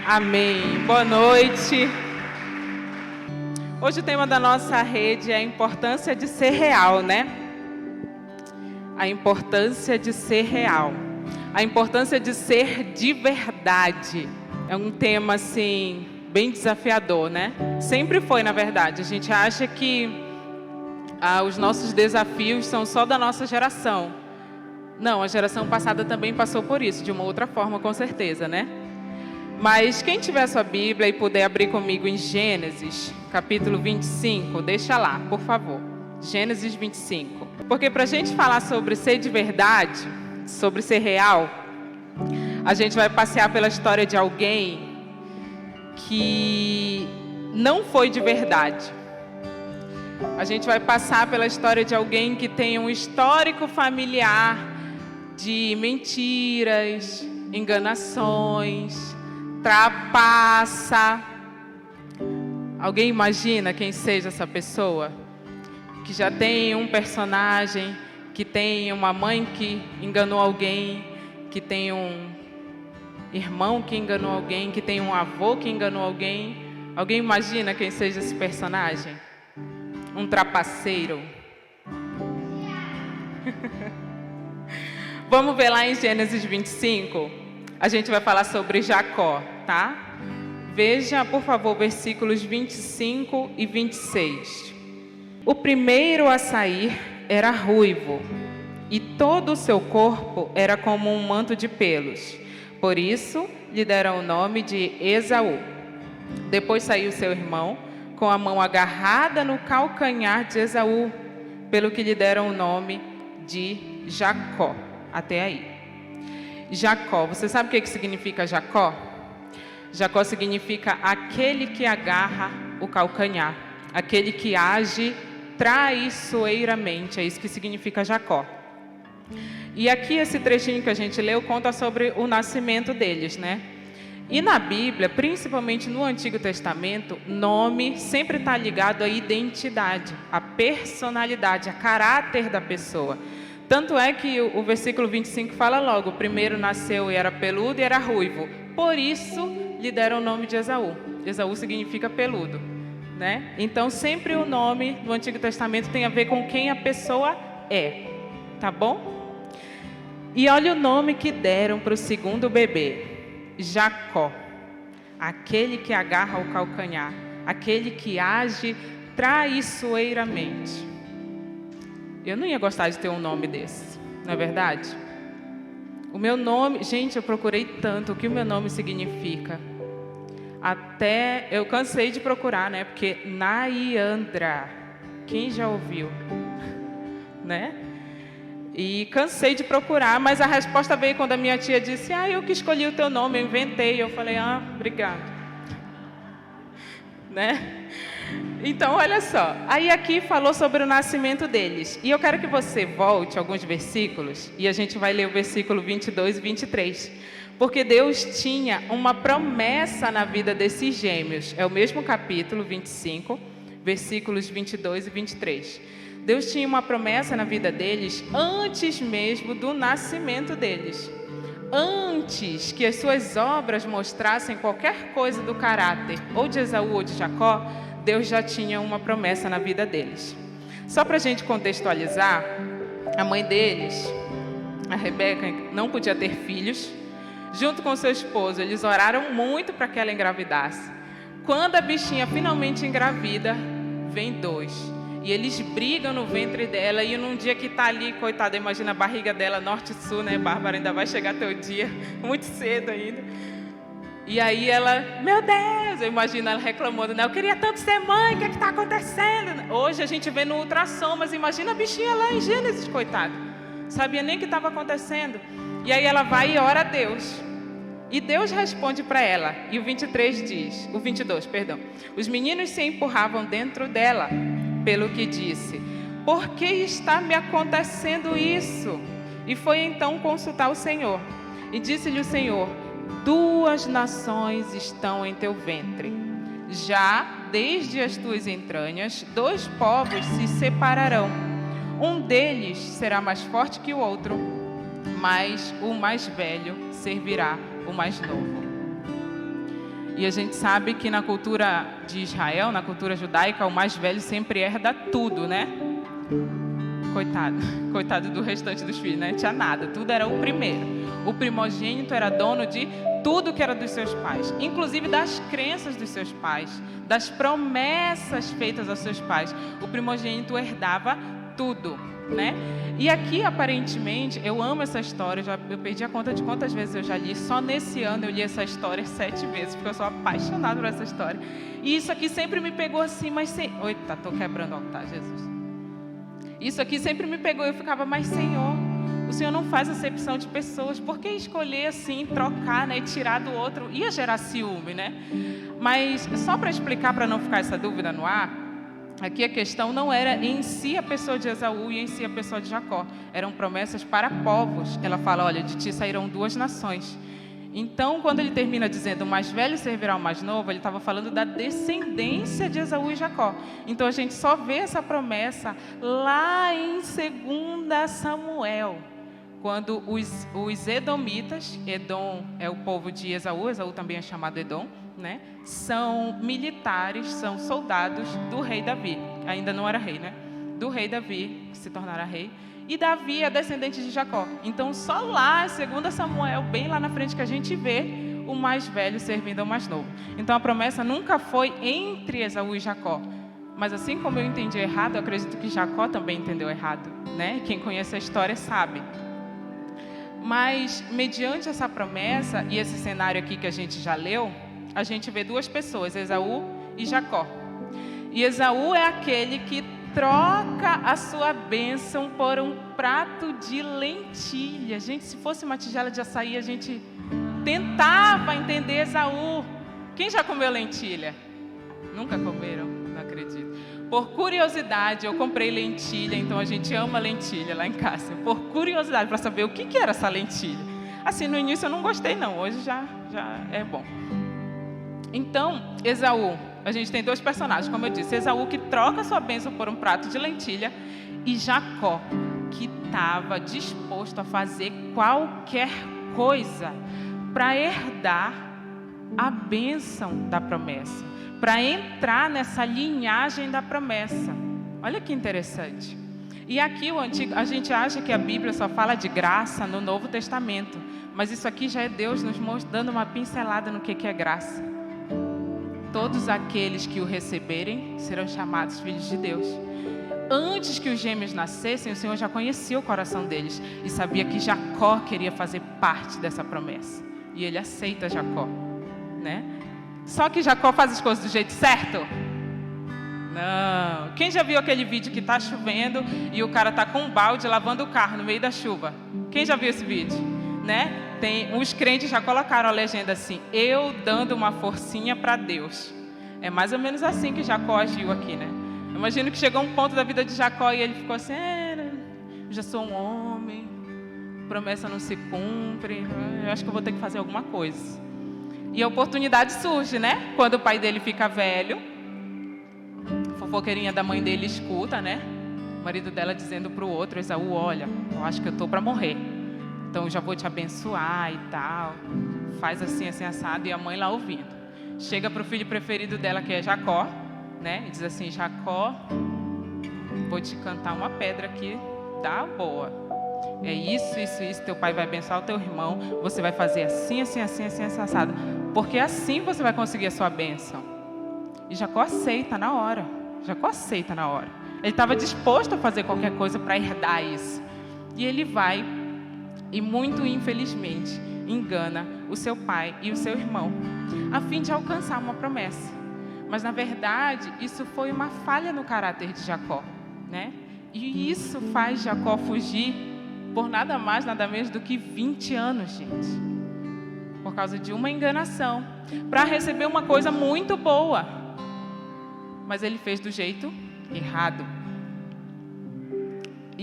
Amém. Boa noite. Hoje o tema da nossa rede é a importância de ser real, né? A importância de ser real. A importância de ser de verdade. É um tema, assim, bem desafiador, né? Sempre foi, na verdade. A gente acha que os nossos desafios são só da nossa geração. Não, a geração passada também passou por isso, de uma outra forma, com certeza, né? Mas quem tiver sua Bíblia e puder abrir comigo em Gênesis, capítulo 25, deixa lá, por favor. Gênesis 25. Porque para a gente falar sobre ser de verdade, sobre ser real, a gente vai passear pela história de alguém que não foi de verdade. A gente vai passar pela história de alguém que tem um histórico familiar de mentiras, enganações, trapaça. Alguém imagina quem seja essa pessoa? Que já tem um personagem, que tem uma mãe que enganou alguém, que tem um irmão que enganou alguém, que tem um avô que enganou alguém. Alguém imagina quem seja esse personagem? Um trapaceiro. Vamos ver lá em Gênesis 25. A gente vai falar sobre Jacó, tá? Veja, por favor, versículos 25 e 26. O primeiro a sair era ruivo, e todo o seu corpo era como um manto de pelos. Por isso, lhe deram o nome de Esaú. Depois saiu seu irmão, com a mão agarrada no calcanhar de Esaú, pelo que lhe deram o nome de Jacó. Até aí. Jacó, você sabe o que significa Jacó? Jacó significa aquele que agarra o calcanhar, aquele que age traiçoeiramente, é isso que significa Jacó. E aqui esse trechinho que a gente leu conta sobre o nascimento deles, né? E na Bíblia, principalmente no Antigo Testamento, nome sempre está ligado à identidade, à personalidade, a caráter da pessoa. Tanto é que o versículo 25 fala logo, o primeiro nasceu e era peludo e era ruivo. Por isso, lhe deram o nome de Esaú. Esaú significa peludo, né? Então, sempre o nome do Antigo Testamento tem a ver com quem a pessoa é, tá bom? E olha o nome que deram para o segundo bebê. Jacó. Aquele que agarra o calcanhar. Aquele que age traiçoeiramente. Eu não ia gostar de ter um nome desse, não é verdade? O meu nome, gente, eu procurei tanto o que o meu nome significa. Até eu cansei de procurar, né? Porque Nayandra, quem já ouviu? Né? E cansei de procurar, mas a resposta veio quando a minha tia disse: eu que escolhi o teu nome, eu inventei. Eu falei: obrigado. Né? Então, olha só, aí aqui falou sobre o nascimento deles. E eu quero que você volte alguns versículos, e a gente vai ler o versículo 22 e 23. Porque Deus tinha uma promessa na vida desses gêmeos. É o mesmo capítulo 25, versículos 22 e 23. Deus tinha uma promessa na vida deles antes mesmo do nascimento deles. Antes que as suas obras mostrassem qualquer coisa do caráter ou de Esaú ou de Jacó, Deus já tinha uma promessa na vida deles. Só para a gente contextualizar, a mãe deles, a Rebeca, não podia ter filhos. Junto com seu esposo, eles oraram muito para que ela engravidasse. Quando a bichinha finalmente engravida, vem 2. E eles brigam no ventre dela. E num dia que está ali, coitada, imagina a barriga dela, norte e sul, né, Bárbara? Ainda vai chegar teu dia, muito cedo ainda. E aí ela, meu Deus, eu imagino ela reclamando, né? Eu queria tanto ser mãe, o que está acontecendo? Hoje a gente vê no ultrassom, mas imagina a bichinha lá em Gênesis, coitada. Sabia nem o que estava acontecendo. E aí ela vai e ora a Deus. E Deus responde para ela. E o 23 diz, o 22, perdão. Os meninos se empurravam dentro dela, pelo que disse: por que está me acontecendo isso? E foi então consultar o Senhor. E disse-lhe o Senhor: 2 nações estão em teu ventre. Já desde as tuas entranhas, 2 povos se separarão. Um deles será mais forte que o outro, mas o mais velho servirá o mais novo. E a gente sabe que na cultura de Israel, na cultura judaica, o mais velho sempre herda tudo, né? Coitado do restante dos filhos, né? Não tinha nada, tudo era o primeiro. O primogênito era dono de tudo que era dos seus pais, inclusive das crenças dos seus pais, das promessas feitas aos seus pais. O primogênito herdava tudo, né? E aqui, aparentemente, eu amo essa história, eu perdi a conta de quantas vezes eu já li. Só nesse ano eu li essa história 7 vezes, porque eu sou apaixonada por essa história. E isso aqui sempre me pegou assim, mas... Eita, tô quebrando o altar, Jesus. Isso aqui sempre me pegou e eu ficava, mas Senhor, o Senhor não faz acepção de pessoas. Por que escolher assim, trocar, né, tirar do outro? Ia gerar ciúme, né? Mas só para explicar, para não ficar essa dúvida no ar, aqui a questão não era em si a pessoa de Esaú e em si a pessoa de Jacó. Eram promessas para povos. Ela fala, olha, de ti sairão 2 nações. Então, quando ele termina dizendo, o mais velho servirá ao mais novo, ele estava falando da descendência de Esaú e Jacó. Então, a gente só vê essa promessa lá em 2 Samuel, quando os edomitas, Edom é o povo de Esaú, Esaú também é chamado Edom, né? São militares, são soldados do rei Davi. Ainda não era rei, né? Do rei Davi, que se tornará rei. E Davi é descendente de Jacó. Então, só lá, 2 Samuel, bem lá na frente, que a gente vê o mais velho servindo ao mais novo. Então, a promessa nunca foi entre Esaú e Jacó. Mas, assim como eu entendi errado, eu acredito que Jacó também entendeu errado, né? Quem conhece a história sabe. Mas, mediante essa promessa e esse cenário aqui que a gente já leu, a gente vê 2 pessoas, Esaú e Jacó. E Esaú é aquele que troca a sua bênção por um prato de lentilha. Gente, se fosse uma tigela de açaí, a gente tentava entender Esaú. Quem já comeu lentilha? Nunca comeram? Não acredito. Por curiosidade, eu comprei lentilha, então a gente ama lentilha lá em casa. Por curiosidade, para saber o que era essa lentilha. Assim, no início eu não gostei não, hoje já é bom. Então, Esaú, a gente tem 2 personagens, como eu disse. Esaú, que troca sua bênção por um prato de lentilha, e Jacó, que estava disposto a fazer qualquer coisa para herdar a bênção da promessa, para entrar nessa linhagem da promessa. Olha que interessante. E aqui a gente acha que a Bíblia só fala de graça no Novo Testamento, mas isso aqui já é Deus nos dando uma pincelada no que é graça. Todos aqueles que o receberem serão chamados filhos de Deus. Antes que os gêmeos nascessem, o Senhor já conhecia o coração deles e sabia que Jacó queria fazer parte dessa promessa. E ele aceita Jacó, né? Só que Jacó faz as coisas do jeito certo? Não. Quem já viu aquele vídeo que está chovendo e o cara está com um balde lavando o carro no meio da chuva? Quem já viu esse vídeo? Né? Os crentes já colocaram a legenda assim, eu dando uma forcinha para Deus. É mais ou menos assim que Jacó agiu aqui, né? Eu imagino que chegou um ponto da vida de Jacó e ele ficou assim, eu já sou um homem, promessa não se cumpre, eu acho que eu vou ter que fazer alguma coisa. E a oportunidade surge, né? Quando o pai dele fica velho, a fofoqueirinha da mãe dele escuta, né? O marido dela dizendo para o outro, Esaú, olha, eu acho que eu estou para morrer. Então, eu já vou te abençoar e tal. Faz assim, assim, assado. E a mãe lá ouvindo. Chega para o filho preferido dela, que é Jacó, né? E diz assim, Jacó, vou te cantar uma pedra aqui, tá boa. É isso, isso, isso. Teu pai vai abençoar o teu irmão. Você vai fazer assim, assim, assim, assim, assado. Porque assim você vai conseguir a sua bênção. E Jacó aceita na hora. Jacó aceita na hora. Ele estava disposto a fazer qualquer coisa para herdar isso. E ele vai... E muito infelizmente engana o seu pai e o seu irmão, a fim de alcançar uma promessa. Mas na verdade, isso foi uma falha no caráter de Jacó, né? E isso faz Jacó fugir por nada mais, nada menos do que 20 anos, gente. Por causa de uma enganação, para receber uma coisa muito boa. Mas ele fez do jeito errado.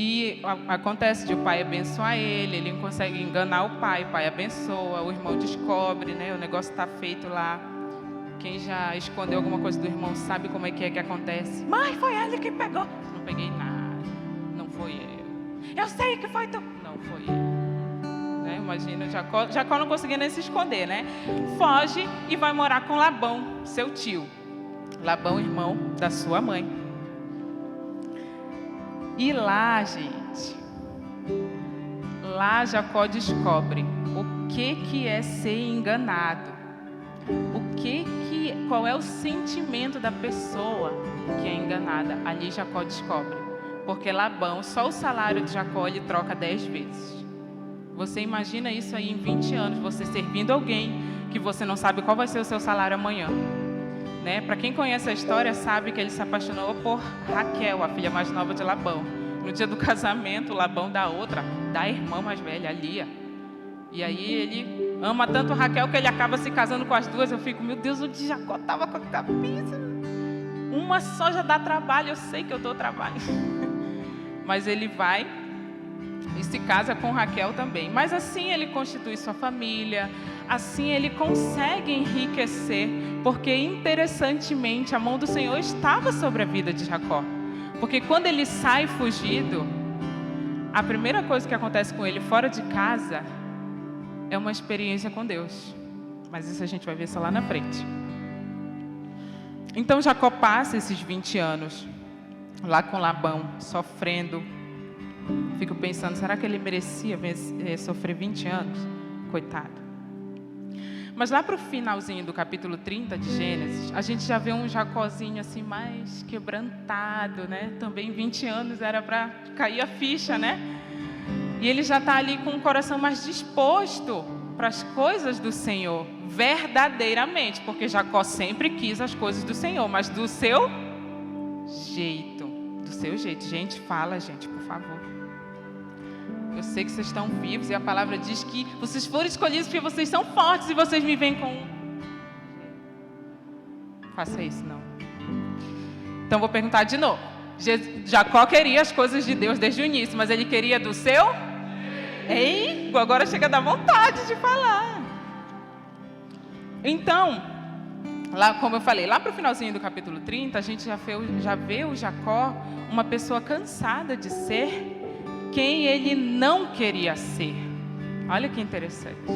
E acontece de o pai abençoar ele não consegue enganar o pai abençoa, o irmão descobre, né? O negócio está feito lá. Quem já escondeu alguma coisa do irmão sabe como é que acontece. Mas foi ele que pegou. Não peguei nada, não foi eu. Eu sei que foi tu. Não foi eu. Né? imagina, Jacó não conseguia nem se esconder, né? Foge e vai morar com Labão, seu tio. Labão, irmão da sua mãe. E lá, gente, lá Jacó descobre o que é ser enganado. Qual é o sentimento da pessoa que é enganada? Ali Jacó descobre. Porque Labão, só o salário de Jacó, ele troca 10 vezes. Você imagina isso aí em 20 anos, você servindo alguém que você não sabe qual vai ser o seu salário amanhã. Né? Para quem conhece a história, sabe que ele se apaixonou por Raquel, a filha mais nova de Labão. No dia do casamento, Labão dá outra, da irmã mais velha, Lia. E aí ele ama tanto Raquel que ele acaba se casando com as duas. Eu fico, meu Deus, onde Jacó estava com a cabeça? Uma só já dá trabalho, eu sei que eu dou trabalho. Mas ele vai e se casa com Raquel também. Mas assim ele constitui sua família, assim ele consegue enriquecer, porque interessantemente a mão do Senhor estava sobre a vida de Jacó. Porque quando ele sai fugido, a primeira coisa que acontece com ele fora de casa é uma experiência com Deus. Mas isso a gente vai ver só lá na frente. Então Jacó passa esses 20 anos lá com Labão, sofrendo. Fico pensando, será que ele merecia sofrer 20 anos? Coitado. Mas lá para o finalzinho do capítulo 30 de Gênesis, a gente já vê um Jacózinho assim mais quebrantado, né? Também 20 anos era para cair a ficha, né? E ele já está ali com o coração mais disposto para as coisas do Senhor, verdadeiramente, porque Jacó sempre quis as coisas do Senhor, mas do seu jeito. Do seu jeito. Gente, fala, gente, por favor. Eu sei que vocês estão vivos e a palavra diz que vocês foram escolhidos porque vocês são fortes e vocês me veem com... Faça isso, não. Então vou perguntar de novo. Jacó queria as coisas de Deus desde o início, mas ele queria do seu... Ei, agora chega a dar vontade de falar. Então, lá, como eu falei, lá para o finalzinho do capítulo 30, a gente já vê o Jacó uma pessoa cansada de ser quem ele não queria ser. Olha que interessante.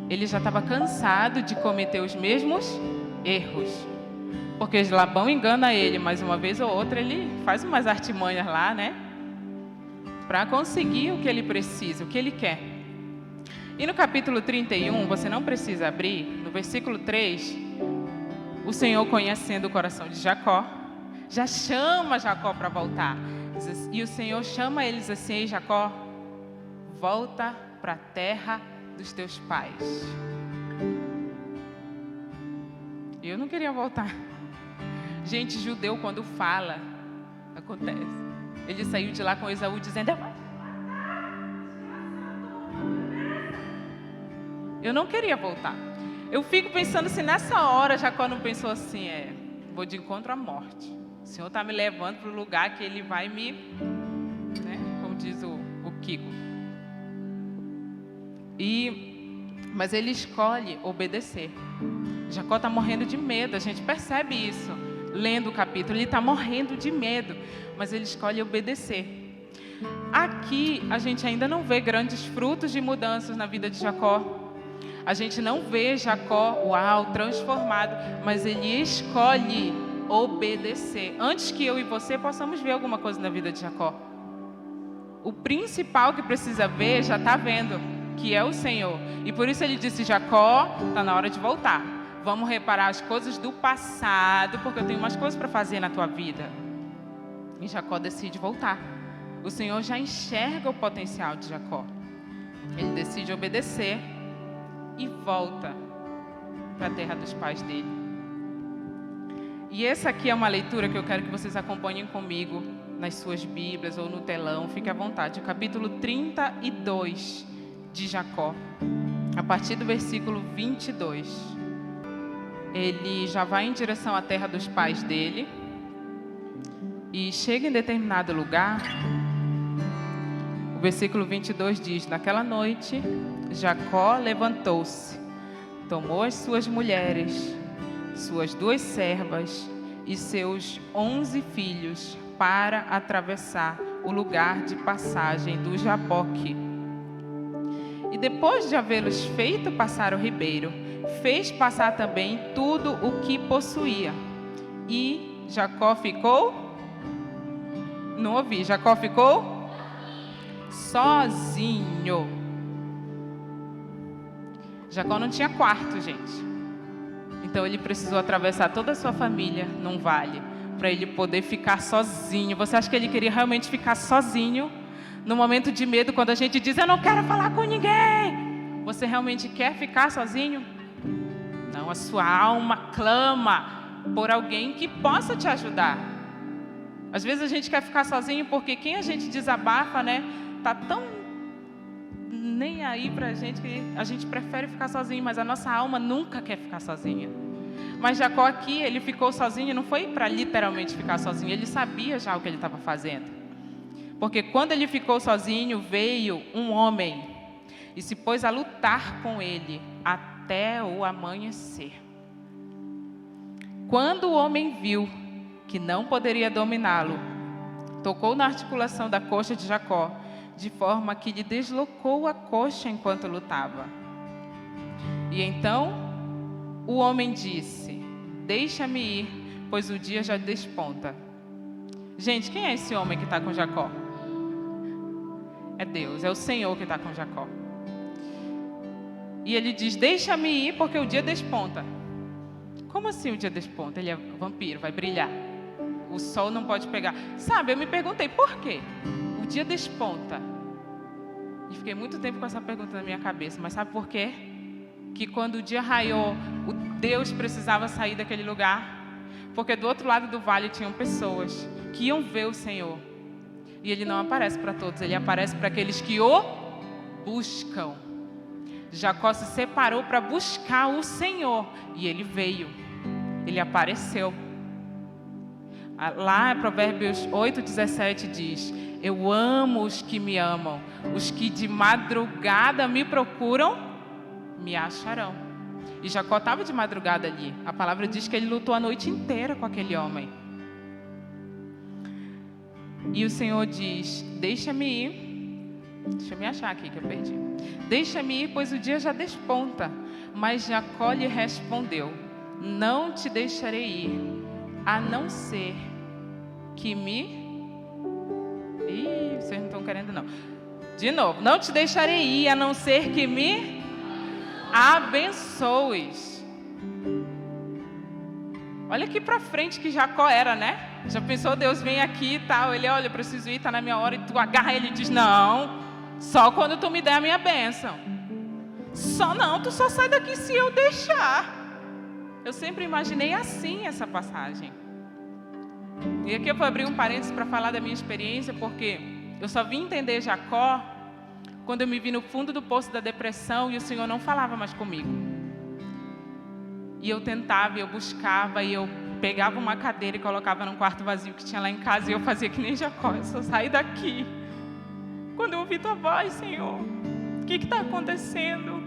Ele já estava cansado de cometer os mesmos erros. Porque Labão engana ele, mas uma vez ou outra ele faz umas artimanhas lá, né? Para conseguir o que ele precisa, o que ele quer. E no capítulo 31, você não precisa abrir, no versículo 3, o Senhor, conhecendo o coração de Jacó, já chama Jacó para voltar. E o Senhor chama eles assim: ei, Jacó, volta para a terra dos teus pais. Eu não queria voltar. Gente, judeu quando fala, acontece. Ele saiu de lá com Esaú dizendo: eu não queria voltar. Eu fico pensando se nessa hora Jacó não pensou assim: vou de encontro à morte. O Senhor está me levando para o lugar que Ele vai me... Né? Como diz o Kiko. Mas ele escolhe obedecer. Jacó está morrendo de medo, a gente percebe isso. Lendo o capítulo, ele está morrendo de medo, mas ele escolhe obedecer. Aqui, a gente ainda não vê grandes frutos de mudanças na vida de Jacó. A gente não vê Jacó, transformado, mas ele escolhe obedecer. Antes que eu e você possamos ver alguma coisa na vida de Jacó. O principal que precisa ver, já está vendo, que é o Senhor. E por isso ele disse: Jacó, está na hora de voltar. Vamos reparar as coisas do passado, porque eu tenho umas coisas para fazer na tua vida. E Jacó decide voltar. O Senhor já enxerga o potencial de Jacó. Ele decide obedecer e volta para a terra dos pais dele. E essa aqui é uma leitura que eu quero que vocês acompanhem comigo nas suas Bíblias ou no telão. Fique à vontade. O capítulo 32 de Jacó, a partir do versículo 22. Ele já vai em direção à terra dos pais dele e chega em determinado lugar. O versículo 22 diz: naquela noite, Jacó levantou-se, tomou as suas mulheres, suas 2 servas e seus 11 filhos para atravessar o lugar de passagem do Jaboque. E depois de havê-los feito passar o ribeiro, fez passar também tudo o que possuía. E Jacó ficou? Não ouvi. Jacó ficou? Sozinho. Jacó não tinha quarto, gente. Então ele precisou atravessar toda a sua família num vale para ele poder ficar sozinho. Você acha que ele queria realmente ficar sozinho? No momento de medo, quando a gente diz, eu não quero falar com ninguém. Você realmente quer ficar sozinho? Não, a sua alma clama por alguém que possa te ajudar. Às vezes a gente quer ficar sozinho porque quem a gente desabafa, né? Tá tão nem aí pra gente que a gente prefere ficar sozinho, mas a nossa alma nunca quer ficar sozinha. Mas Jacó aqui, ele ficou sozinho, não foi para literalmente ficar sozinho, ele sabia já o que ele estava fazendo. Porque quando ele ficou sozinho, veio um homem e se pôs a lutar com ele até o amanhecer. Quando o homem viu que não poderia dominá-lo, tocou na articulação da coxa de Jacó, de forma que lhe deslocou a coxa enquanto lutava. E então o homem disse, deixa-me ir, pois o dia já desponta. Gente, quem é esse homem que está com Jacó? É Deus, é o Senhor que está com Jacó. E ele diz, deixa-me ir, porque o dia desponta. Como assim o dia desponta? Ele é vampiro, vai brilhar. O sol não pode pegar. Sabe, eu me perguntei, por quê? O dia desponta. E fiquei muito tempo com essa pergunta na minha cabeça. Mas sabe por quê? Que quando o dia raiou, o Deus precisava sair daquele lugar. Porque do outro lado do vale tinham pessoas que iam ver o Senhor. E Ele não aparece para todos, Ele aparece para aqueles que o buscam. Jacó se separou para buscar o Senhor. E Ele veio. Ele apareceu. Lá, Provérbios 8:17 diz, eu amo os que me amam. Os que de madrugada me procuram, me acharão. E Jacó estava de madrugada ali. A palavra diz que ele lutou a noite inteira com aquele homem. E o Senhor diz, deixa-me ir. Deixa eu me achar aqui que eu perdi. Deixa-me ir, pois o dia já desponta. Mas Jacó lhe respondeu, não te deixarei ir, a não ser que me... Ih, vocês não estão querendo não. De novo, não te deixarei ir, a não ser que me abençoes. Olha aqui para frente que Jacó era, né? Já pensou, Deus vem aqui e tal, ele, olha, eu preciso ir, está na minha hora, e tu agarra ele e diz, não, só quando tu me der a minha bênção. Só não, tu só sai daqui se eu deixar. Eu sempre imaginei assim essa passagem. E aqui eu vou abrir um parênteses para falar da minha experiência, porque eu só vim entender Jacó quando eu me vi no fundo do poço da depressão e o Senhor não falava mais comigo. E eu tentava, eu buscava, e eu pegava uma cadeira e colocava num quarto vazio que tinha lá em casa, e eu fazia que nem Jacó, eu só saí daqui quando eu ouvi tua voz, Senhor. O que está acontecendo?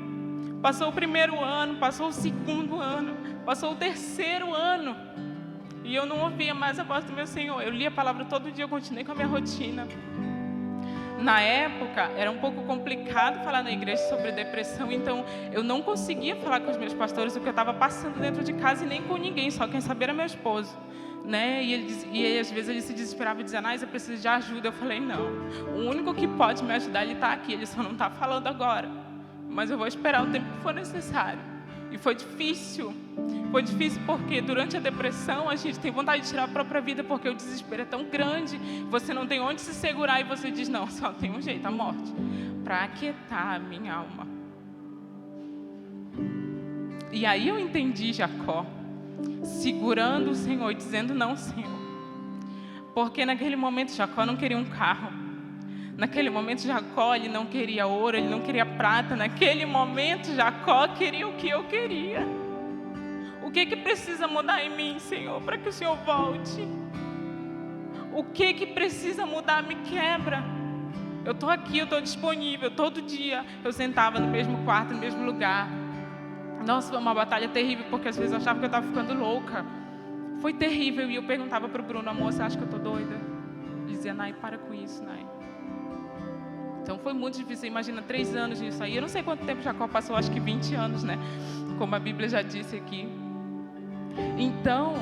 Passou o primeiro ano, passou o segundo ano, passou o terceiro ano, e eu não ouvia mais a voz do meu Senhor. Eu lia a palavra todo dia, eu continuei com a minha rotina. Na época, era um pouco complicado falar na igreja sobre depressão, então eu não conseguia falar com os meus pastores o que eu estava passando dentro de casa e nem com ninguém, só quem sabia era meu esposo, né? E às vezes ele se desesperava e dizia, Anais, eu preciso de ajuda. Eu falei, não, o único que pode me ajudar, ele está aqui, ele só não está falando agora, mas eu vou esperar o tempo que for necessário. E foi difícil porque durante a depressão a gente tem vontade de tirar a própria vida, porque o desespero é tão grande, você não tem onde se segurar e você diz, não, só tem um jeito, a morte, para aquietar a minha alma. E aí eu entendi Jacó, segurando o Senhor e dizendo, não, Senhor, porque naquele momento Jacó não queria um carro, naquele momento Jacó ele não queria ouro, ele não queria prata, naquele momento Jacó queria o que eu queria. O que precisa mudar em mim, Senhor, para que o Senhor volte? O que precisa mudar? Me quebra. Eu estou aqui, eu estou disponível. Todo dia eu sentava no mesmo quarto, no mesmo lugar. Nossa, foi uma batalha terrível, porque às vezes eu achava que eu estava ficando louca. Foi terrível. E eu perguntava para o Bruno, amor, você acha que eu estou doida? Ele dizia, Nai, para com isso, Nai. Então foi muito difícil. Imagina 3 anos nisso aí. Eu não sei quanto tempo Jacó passou, acho que 20 anos, né? Como a Bíblia já disse aqui. Então,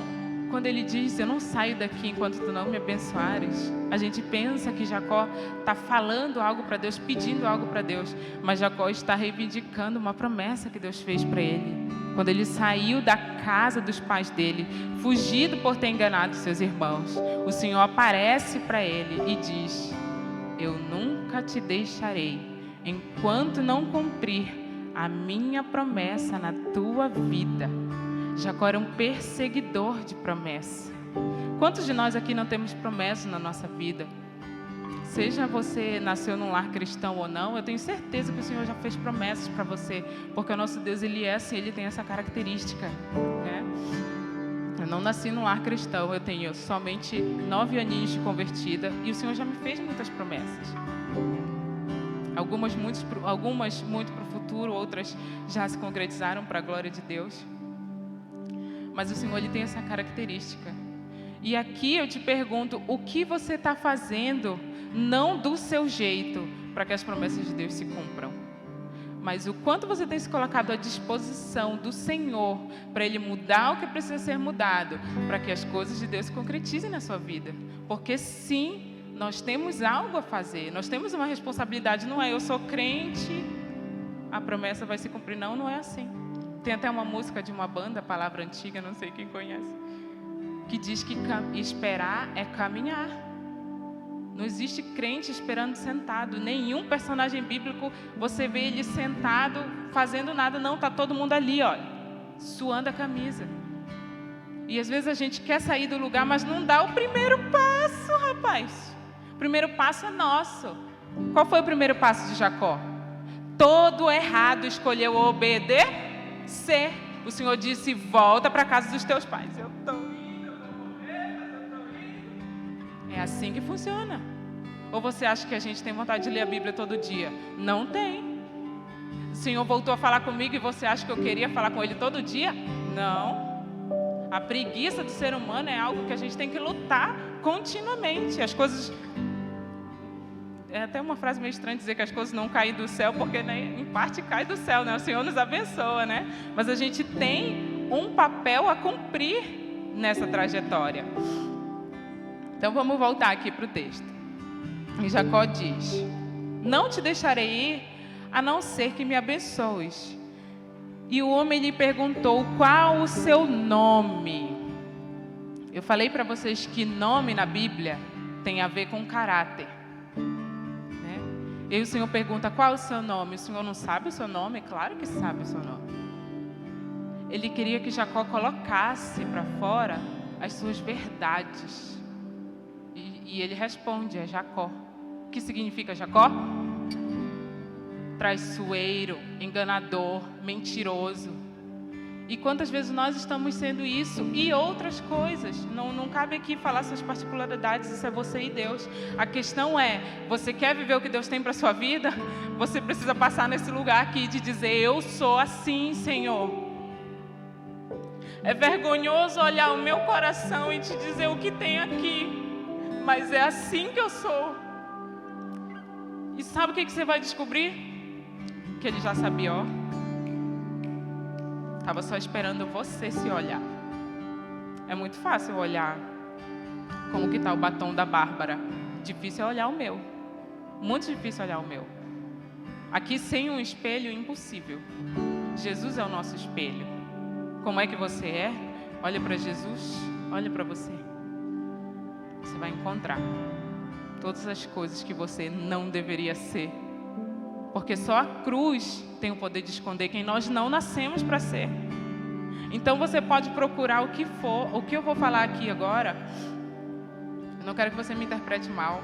quando ele diz, eu não saio daqui enquanto tu não me abençoares, a gente pensa que Jacó está falando algo para Deus, pedindo algo para Deus, mas Jacó está reivindicando uma promessa que Deus fez para ele. Quando ele saiu da casa dos pais dele, fugido por ter enganado seus irmãos, o Senhor aparece para ele e diz, eu nunca te deixarei, enquanto não cumprir a minha promessa na tua vida. Jacó era um perseguidor de promessa. Quantos de nós aqui não temos promessas na nossa vida? Seja você nasceu num lar cristão ou não, eu tenho certeza que o Senhor já fez promessas para você, porque o nosso Deus, Ele é assim, Ele tem essa característica, né? Eu não nasci num lar cristão, eu tenho somente 9 aninhos de convertida e o Senhor já me fez muitas promessas. Algumas muito para o futuro, outras já se concretizaram para a glória de Deus. Mas o Senhor, Ele tem essa característica. E aqui eu te pergunto, o que você está fazendo, não do seu jeito, para que as promessas de Deus se cumpram, mas o quanto você tem se colocado à disposição do Senhor, para Ele mudar o que precisa ser mudado, para que as coisas de Deus se concretizem na sua vida. Porque sim, nós temos algo a fazer, nós temos uma responsabilidade, não é eu sou crente, a promessa vai se cumprir, não é assim. Tem até uma música de uma banda, Palavra Antiga, não sei quem conhece, que diz que esperar é caminhar. Não existe crente esperando sentado. Nenhum personagem bíblico você vê ele sentado, fazendo nada. Não, está todo mundo ali, olha, suando a camisa. E às vezes a gente quer sair do lugar, mas não dá o primeiro passo, rapaz. O primeiro passo é nosso. Qual foi o primeiro passo de Jacó? Todo errado escolheu obedecer. O Senhor disse, volta para a casa dos teus pais. Eu estou indo, eu vou morrer, mas eu estou indo. É assim que funciona. Ou você acha que a gente tem vontade de ler a Bíblia todo dia? Não tem. O Senhor voltou a falar comigo e você acha que eu queria falar com Ele todo dia? Não. A preguiça do ser humano é algo que a gente tem que lutar continuamente. As coisas... É até uma frase meio estranha dizer que as coisas não caem do céu, porque né, em parte cai do céu, né? O Senhor nos abençoa, né? Mas a gente tem um papel a cumprir nessa trajetória. Então vamos voltar aqui para o texto. E Jacó diz, não te deixarei ir, a não ser que me abençoes. E o homem lhe perguntou, qual o seu nome? Eu falei para vocês que nome na Bíblia tem a ver com caráter. E aí o Senhor pergunta, qual é o seu nome? O Senhor não sabe o seu nome? Claro que sabe o seu nome. Ele queria que Jacó colocasse para fora as suas verdades. E ele responde, é Jacó. O que significa Jacó? Traiçoeiro, enganador, mentiroso. E quantas vezes nós estamos sendo isso e outras coisas. Não cabe aqui falar suas particularidades, isso é você e Deus. A questão é, você quer viver o que Deus tem para a sua vida? Você precisa passar nesse lugar aqui de dizer, eu sou assim, Senhor. É vergonhoso olhar o meu coração e te dizer o que tem aqui, mas é assim que eu sou. E sabe o que você vai descobrir? Que ele já sabia, ó. Estava só esperando você se olhar. É muito fácil olhar como que está o batom da Bárbara. Difícil é olhar o meu. Muito difícil olhar o meu. Aqui sem um espelho, impossível. Jesus é o nosso espelho. Como é que você é? Olha para Jesus, olha para você. Você vai encontrar todas as coisas que você não deveria ser. Porque só a cruz tem o poder de esconder quem nós não nascemos para ser. Então você pode procurar o que for, o que eu vou falar aqui agora. Eu não quero que você me interprete mal,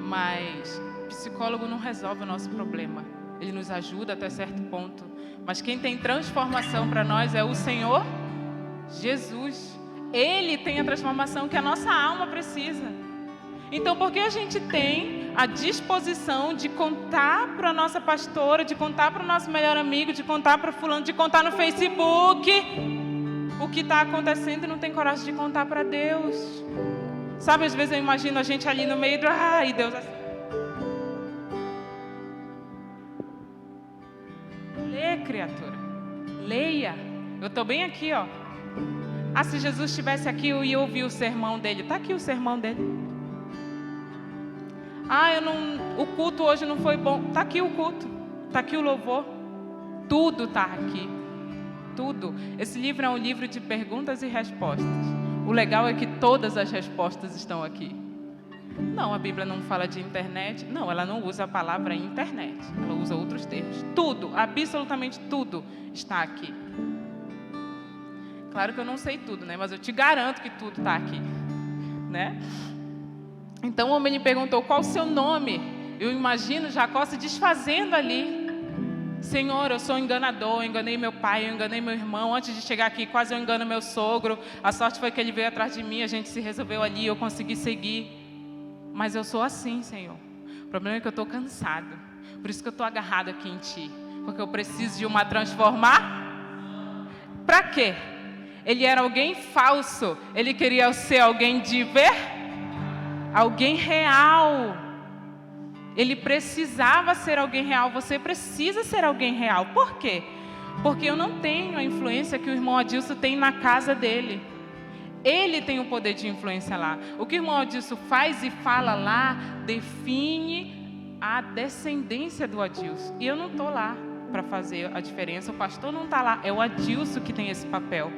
mas psicólogo não resolve o nosso problema. Ele nos ajuda até certo ponto. Mas quem tem transformação para nós é o Senhor Jesus. Ele tem a transformação que a nossa alma precisa. Então, por que a gente tem a disposição de contar para a nossa pastora, de contar para o nosso melhor amigo, de contar para fulano, de contar no Facebook o que está acontecendo e não tem coragem de contar para Deus? Sabe, às vezes eu imagino a gente ali no meio do... Ai, Deus, assim... criatura. Leia. Eu estou bem aqui, ó. Ah, se Jesus estivesse aqui, eu ia ouvir o sermão dele. Está aqui o sermão dele. Ah, o culto hoje não foi bom. Está aqui o culto. Está aqui o louvor. Tudo está aqui. Tudo. Esse livro é um livro de perguntas e respostas. O legal é que todas as respostas estão aqui. Não, a Bíblia não fala de internet. Não, ela não usa a palavra internet. Ela usa outros termos. Tudo, absolutamente tudo está aqui. Claro que eu não sei tudo, né? Mas eu te garanto que tudo está aqui, né? Então o homem lhe perguntou, qual o seu nome? Eu imagino Jacó se desfazendo ali. Senhor, eu sou enganador, eu enganei meu pai, eu enganei meu irmão. Antes de chegar aqui, quase eu engano meu sogro. A sorte foi que ele veio atrás de mim, a gente se resolveu ali, eu consegui seguir. Mas eu sou assim, Senhor. O problema é que eu estou cansado. Por isso que eu estou agarrado aqui em Ti. Porque eu preciso de uma transformar. Para quê? Ele era alguém falso. Ele queria ser alguém de alguém real. Ele precisava ser alguém real. Você precisa ser alguém real. Por quê? Porque eu não tenho a influência que o irmão Adilson tem na casa dele. Ele tem o poder de influência lá. O que o irmão Adilson faz e fala lá define a descendência do Adilson. E eu não estou lá para fazer a diferença. O pastor não está lá. É o Adilson que tem esse papel.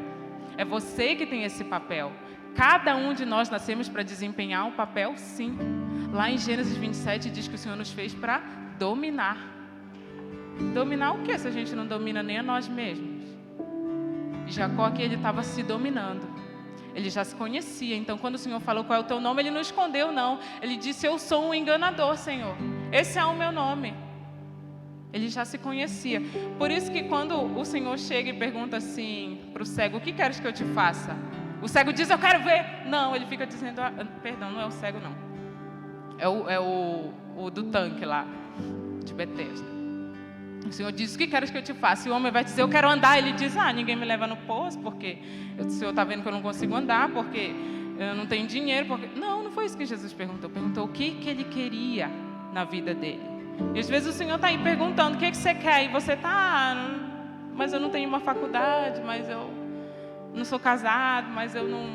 É você que tem esse papel. Cada um de nós nascemos para desempenhar um papel, sim. Lá em Gênesis 27 diz que o Senhor nos fez para dominar. Dominar o quê se a gente não domina nem a nós mesmos? E Jacó aqui, ele estava se dominando. Ele já se conhecia. Então, quando o Senhor falou qual é o teu nome, ele não escondeu, não. Ele disse, eu sou um enganador, Senhor. Esse é o meu nome. Ele já se conhecia. Por isso que quando o Senhor chega e pergunta assim para o cego, o que queres que eu te faça? O cego diz, eu quero ver. Não, ele fica dizendo, perdão, não é o cego, não. É o do tanque lá, de Betesda. O Senhor diz, o que queres que eu te faça? E o homem vai dizer, eu quero andar. Ele diz, ninguém me leva no poço, porque o Senhor está vendo que eu não consigo andar, porque eu não tenho dinheiro. Porque... Não foi isso que Jesus perguntou. Perguntou o que ele queria na vida dele. E às vezes o Senhor está aí perguntando, o que você quer? E você está, mas eu não tenho uma faculdade, mas eu não sou casado, mas eu não,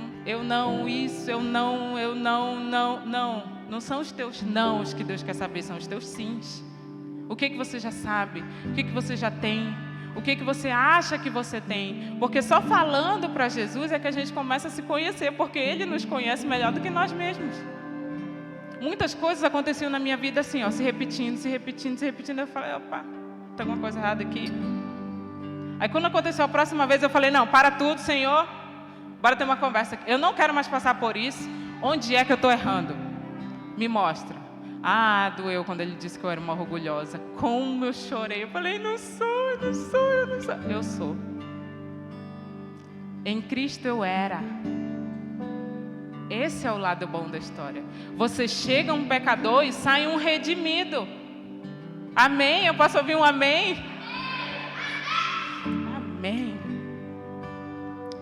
Não são os teus nãos que Deus quer saber, são os teus sims. O que você já sabe? O que você já tem? O que você acha que você tem? Porque só falando para Jesus é que a gente começa a se conhecer, porque Ele nos conhece melhor do que nós mesmos. Muitas coisas aconteciam na minha vida assim, se repetindo. Eu falei, opa, tem alguma coisa errada aqui. Aí quando aconteceu a próxima vez, eu falei, não, para tudo, Senhor, bora ter uma conversa aqui. Eu não quero mais passar por isso. Onde é que eu estou errando? Me mostra. Doeu quando ele disse que eu era uma orgulhosa. Como eu chorei. Eu falei, não sou. Eu sou. Em Cristo eu era. Esse é o lado bom da história. Você chega um pecador e sai um redimido. Amém? Eu posso ouvir um amém? Amém.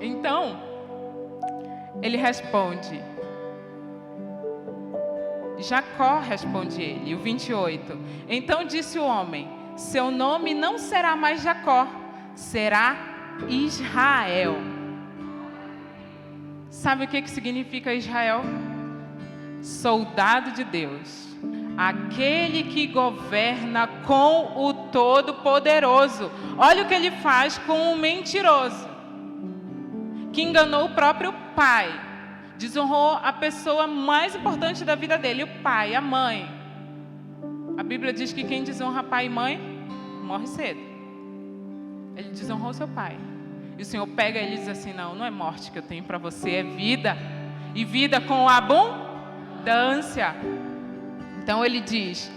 Então, ele responde. Jacó responde ele, o 28. Então disse o homem, seu nome não será mais Jacó, será Israel. Sabe o que significa Israel? Soldado de Deus. Aquele que governa com o Todo-Poderoso. Olha o que ele faz com o mentiroso, que enganou o próprio pai. Desonrou a pessoa mais importante da vida dele, o pai, a mãe. A Bíblia diz que quem desonra pai e mãe, morre cedo. Ele desonrou seu pai. E o Senhor pega ele e diz assim, não é morte que eu tenho para você, é vida. E vida com abundância. Então ele diz,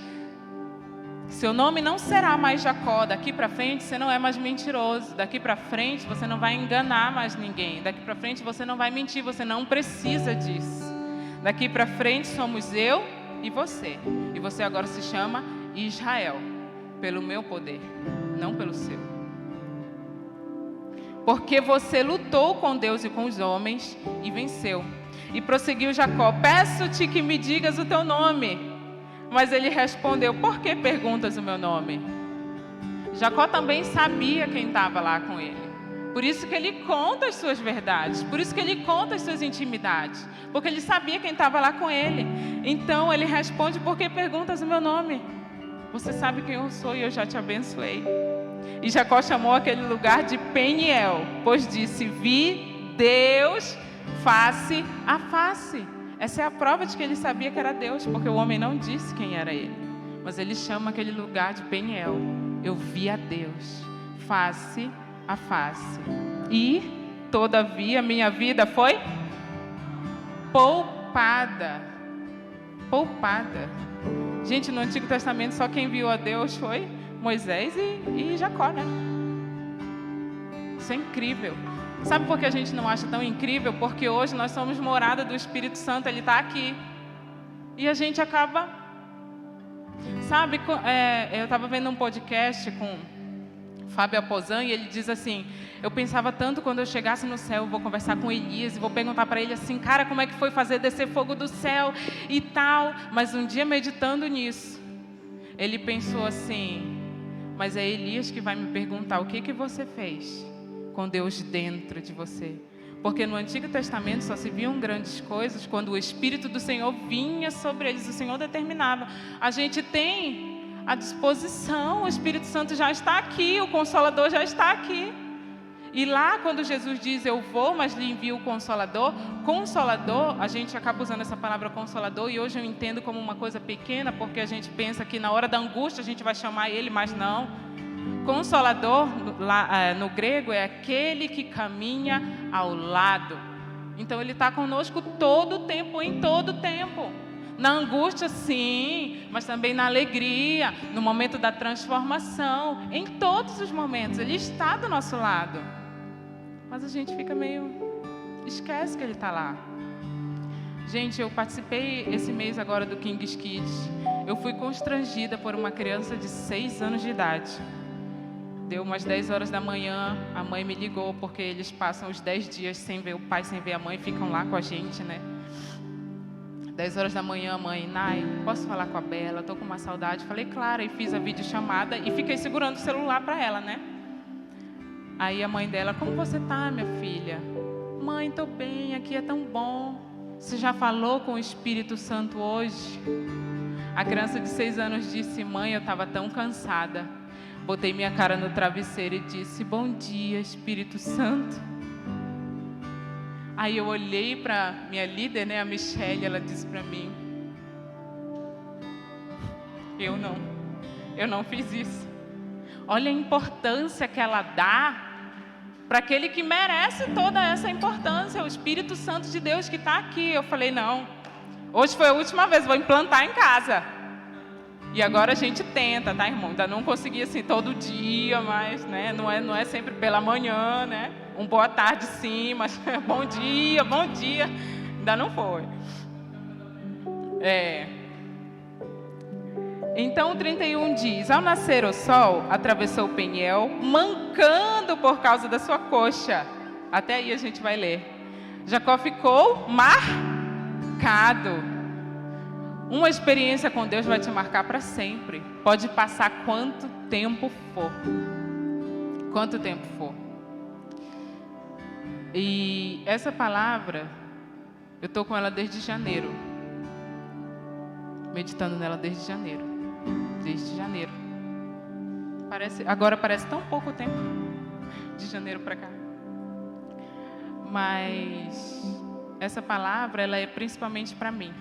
seu nome não será mais Jacó, daqui para frente você não é mais mentiroso, daqui para frente você não vai enganar mais ninguém, daqui para frente você não vai mentir, você não precisa disso. Daqui para frente somos eu e você agora se chama Israel, pelo meu poder, não pelo seu. Porque você lutou com Deus e com os homens e venceu. E prosseguiu Jacó, peço-te que me digas o teu nome. Mas ele respondeu, por que perguntas o meu nome? Jacó também sabia quem estava lá com ele. Por isso que ele conta as suas verdades. Por isso que ele conta as suas intimidades. Porque ele sabia quem estava lá com ele. Então ele responde: por que perguntas o meu nome? Você sabe quem eu sou e eu já te abençoei. E Jacó chamou aquele lugar de Peniel, pois disse: vi Deus face a face. Essa é a prova de que ele sabia que era Deus, porque o homem não disse quem era ele. Mas ele chama aquele lugar de Peniel. Eu vi a Deus face a face. E, todavia, minha vida foi poupada. Poupada. Gente, no Antigo Testamento só quem viu a Deus foi Moisés e Jacó, né? Isso é incrível. Sabe por que a gente não acha tão incrível? Porque hoje nós somos morada do Espírito Santo, Ele está aqui. E a gente acaba... Sabe, eu estava vendo um podcast com Fábio Aposan e ele diz assim: eu pensava tanto quando eu chegasse no céu, eu vou conversar com Elias e vou perguntar para ele assim: cara, como é que foi fazer descer fogo do céu e tal? Mas um dia meditando nisso, ele pensou assim: mas é Elias que vai me perguntar o que você fez com Deus dentro de você. Porque no Antigo Testamento só se viam grandes coisas quando o Espírito do Senhor vinha sobre eles, o Senhor determinava. A gente tem à disposição, o Espírito Santo já está aqui, o Consolador já está aqui. E lá quando Jesus diz: eu vou, mas lhe envio o Consolador, Consolador, a gente acaba usando essa palavra Consolador, e hoje eu entendo como uma coisa pequena, porque a gente pensa que na hora da angústia a gente vai chamar Ele, mas não. Consolador, lá, no grego, é aquele que caminha ao lado. Então Ele está conosco todo o tempo, em todo o tempo. Na angústia, sim, mas também na alegria, no momento da transformação, em todos os momentos, Ele está do nosso lado. Mas a gente fica meio... esquece que Ele está lá. Gente, eu participei esse mês agora do King's Kids. Eu fui constrangida por uma criança de 6 anos de idade. Deu umas 10 horas da manhã, a mãe me ligou, porque eles passam os 10 dias sem ver o pai, sem ver a mãe, ficam lá com a gente, né? 10 horas da manhã, mãe: Nai, posso falar com a Bela? Estou com uma saudade. Falei: claro, e fiz a videochamada e fiquei segurando o celular para ela, né? Aí a mãe dela: como você tá, minha filha? Mãe, estou bem, aqui é tão bom. Você já falou com o Espírito Santo hoje? A criança de 6 anos disse: mãe, eu estava tão cansada. Botei minha cara no travesseiro e disse: bom dia, Espírito Santo. Aí eu olhei para minha líder, né, a Michelle, ela disse para mim: eu não fiz isso. Olha a importância que ela dá para aquele que merece toda essa importância, o Espírito Santo de Deus que está aqui. Eu falei: não, hoje foi a última vez, vou implantar em casa. E agora a gente tenta, tá, irmão? Ainda não consegui assim todo dia, mas, né, não é sempre pela manhã, né? Um boa tarde sim, mas bom dia, ainda não foi. Então o 31 diz: ao nascer o sol, atravessou o Peniel, mancando por causa da sua coxa. Até aí a gente vai ler. Jacó ficou marcado. Uma experiência com Deus vai te marcar para sempre. Pode passar quanto tempo for. Quanto tempo for. E essa palavra, eu estou com ela desde janeiro. Meditando nela desde janeiro. Desde janeiro. Agora parece tão pouco tempo. De janeiro para cá. Mas essa palavra, ela é principalmente para mim.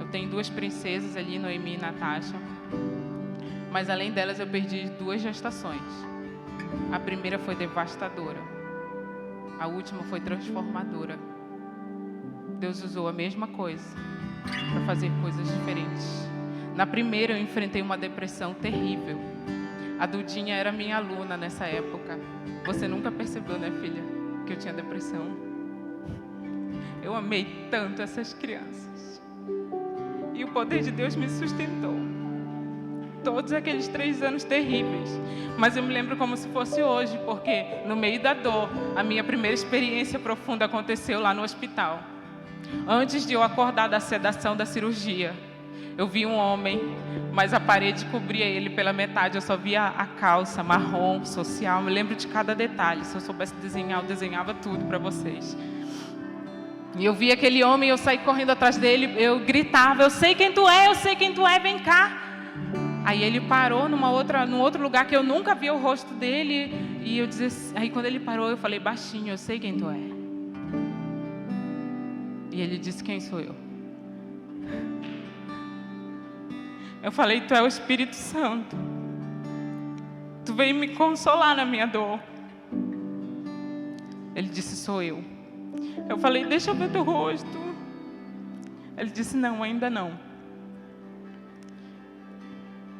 Tem 2 princesas ali, Noemi e Natasha. Mas além delas eu perdi 2 gestações. A primeira foi devastadora. A última foi transformadora. Deus usou a mesma coisa para fazer coisas diferentes. Na primeira eu enfrentei uma depressão terrível. A Dudinha era minha aluna nessa época. Você nunca percebeu, né, filha, que eu tinha depressão? Eu amei tanto essas crianças. E o poder de Deus me sustentou. Todos aqueles 3 anos terríveis. Mas eu me lembro como se fosse hoje, porque no meio da dor, a minha primeira experiência profunda aconteceu lá no hospital. Antes de eu acordar da sedação da cirurgia, Eu vi um homem, mas a parede cobria ele pela metade. Eu só via a calça marrom, social. Eu me lembro de cada detalhe. Se eu soubesse desenhar, eu desenhava tudo para vocês. E eu vi aquele homem, eu saí correndo atrás dele. Eu gritava: eu sei quem tu é, eu sei quem tu é, vem cá. Aí ele parou num outro lugar que eu nunca vi o rosto dele. E eu dizia, aí quando ele parou, eu falei baixinho: eu sei quem tu é. E ele disse: quem sou eu? Eu falei: tu é o Espírito Santo. Tu veio me consolar na minha dor. Ele disse: sou eu. Eu falei: deixa eu ver teu rosto. Ele disse: não, ainda não.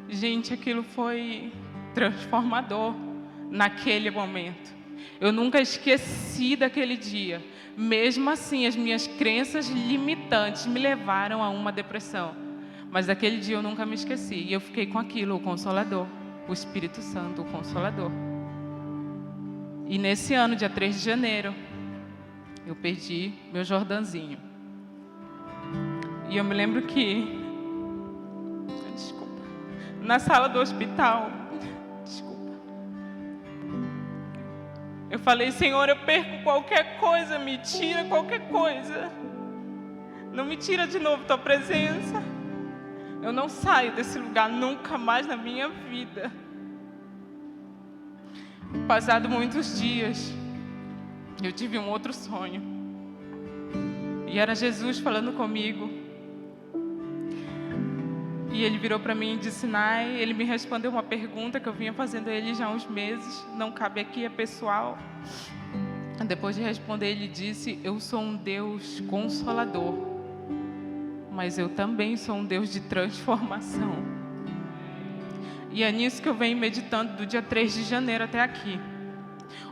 Gente, aquilo foi transformador naquele momento. Eu nunca esqueci daquele dia. Mesmo assim, as minhas crenças limitantes me levaram a uma depressão. Mas daquele dia eu nunca me esqueci. E eu fiquei com aquilo, o Consolador. O Espírito Santo, o Consolador. E nesse ano, dia 3 de janeiro, eu perdi meu Jordanzinho. E eu me lembro que... Desculpa. Na sala do hospital... Desculpa. Eu falei: Senhor, eu perco qualquer coisa, me tira qualquer coisa. Não me tira de novo tua presença. Eu não saio desse lugar nunca mais na minha vida. Passado muitos dias, eu tive um outro sonho. E era Jesus falando comigo. E ele virou para mim e disse: Nai, ele me respondeu uma pergunta que eu vinha fazendo a ele já há uns meses. Não cabe aqui, é pessoal. Depois de responder, ele disse: eu sou um Deus consolador, mas eu também sou um Deus de transformação. E é nisso que eu venho meditando do dia 3 de janeiro até aqui.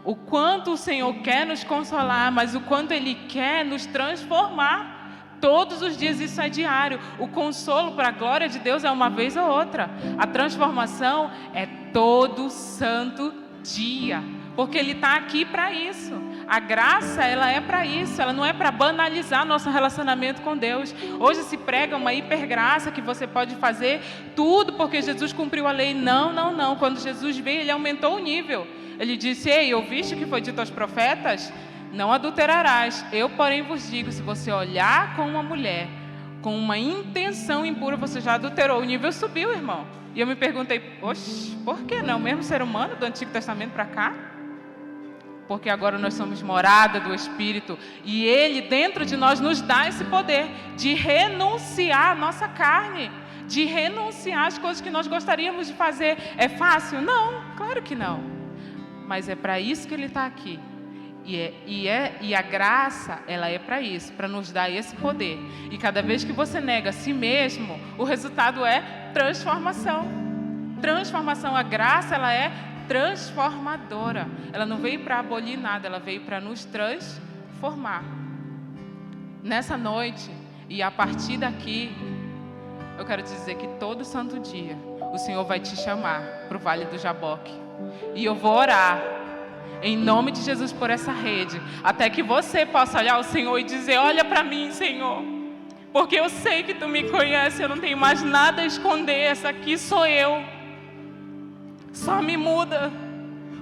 O quanto o Senhor quer nos consolar, mas o quanto Ele quer nos transformar. Todos os dias, isso é diário. O consolo para a glória de Deus é uma vez ou outra. A transformação é todo santo dia. Porque Ele está aqui para isso. A graça, ela é para isso. Ela não é para banalizar nosso relacionamento com Deus. Hoje se prega uma hipergraça que você pode fazer tudo porque Jesus cumpriu a lei. Não, não, não. Quando Jesus veio, Ele aumentou o nível. Ele disse: ei, ouviste o que foi dito aos profetas? Não adulterarás. Eu, porém, vos digo, se você olhar com uma mulher com uma intenção impura, você já adulterou. O nível subiu, irmão. E eu me perguntei: oxe, por que não? Mesmo ser humano do Antigo Testamento para cá? Porque agora nós somos morada do Espírito. E Ele dentro de nós nos dá esse poder de renunciar à nossa carne. De renunciar às coisas que nós gostaríamos de fazer. É fácil? Não, claro que não. Mas é para isso que Ele está aqui. E a graça, ela é para isso, para nos dar esse poder. E cada vez que você nega a si mesmo, o resultado é transformação. Transformação. A graça, ela é transformadora. Ela não veio para abolir nada, ela veio para nos transformar. Nessa noite, e a partir daqui, eu quero dizer que todo santo dia, o Senhor vai te chamar para o Vale do Jaboque. E eu vou orar em nome de Jesus por essa rede, até que você possa olhar ao Senhor e dizer: olha para mim, Senhor, porque eu sei que Tu me conhece, eu não tenho mais nada a esconder, essa aqui sou eu. Só me muda,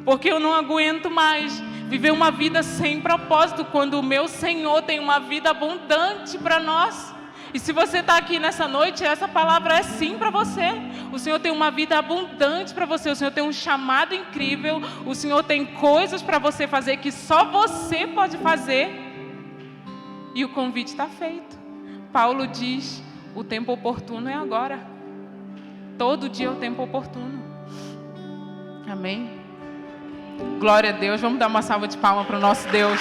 porque eu não aguento mais viver uma vida sem propósito, quando o meu Senhor tem uma vida abundante para nós. E se você está aqui nessa noite, essa palavra é sim para você. O Senhor tem uma vida abundante para você. O Senhor tem um chamado incrível. O Senhor tem coisas para você fazer que só você pode fazer. E o convite está feito. Paulo diz: o tempo oportuno é agora. Todo dia é o tempo oportuno. Amém? Glória a Deus. Vamos dar uma salva de palmas para o nosso Deus.